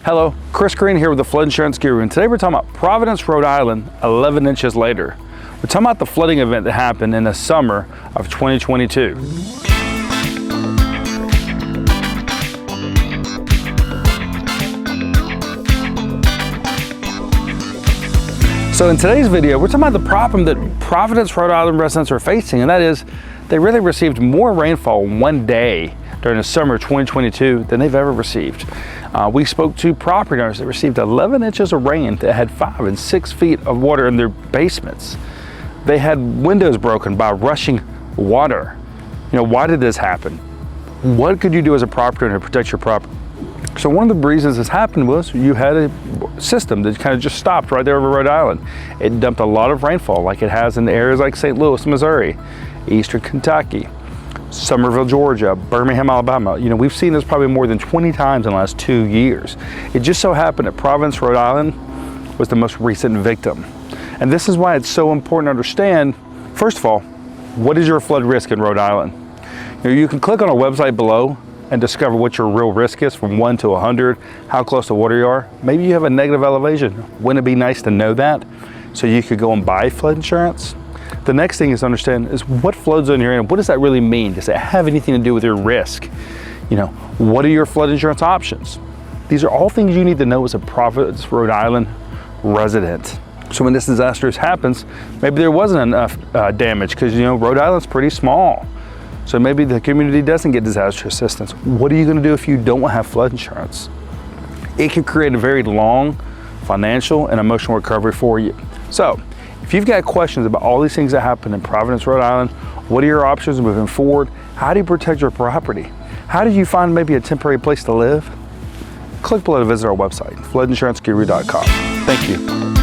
Hello, Chris Green here with the Flood Insurance Guru, and today we're talking about Providence, Rhode Island, 11 inches later. We're talking about the flooding event that happened in the summer of 2022. So in today's video, we're talking about the problem that Providence, Rhode Island residents are facing, and that is they really received more rainfall in one day during the summer of 2022 than they've ever received. We spoke to property owners that received 11 inches of rain that had 5 and 6 feet of water in their basements. They had windows broken by rushing water. You know, why did this happen? What could you do as a property owner to protect your property? So one of the reasons this happened was you had a system that kind of just stopped right there over Rhode Island. It dumped a lot of rainfall like it has in areas like St. Louis, Missouri, Eastern Kentucky, Somerville, Georgia, Birmingham, Alabama. You know, we've seen this probably more than 20 times in the last 2 years. It just so happened that Providence, Rhode Island was the most recent victim. And this is why it's so important to understand, first of all, what is your flood risk in Rhode Island? You know, you can click on a website below and discover what your real risk is from 1 to 100, how close to water you are. Maybe you have a negative elevation. Wouldn't it be nice to know that so you could go and buy flood insurance? The next thing is to understand is what flood zone you're in. What does that really mean? Does it have anything to do with your risk? You know, what are your flood insurance options? These are all things you need to know as a Providence, Rhode Island resident. So when this disaster happens, maybe there wasn't enough damage because, you know, Rhode Island's pretty small. So maybe the community doesn't get disaster assistance. What are you gonna do if you don't have flood insurance? It can create a very long financial and emotional recovery for you. So if you've got questions about all these things that happen in Providence, Rhode Island, what are your options moving forward? How do you protect your property? How do you find maybe a temporary place to live? Click below to visit our website, floodinsuranceguru.com. Thank you.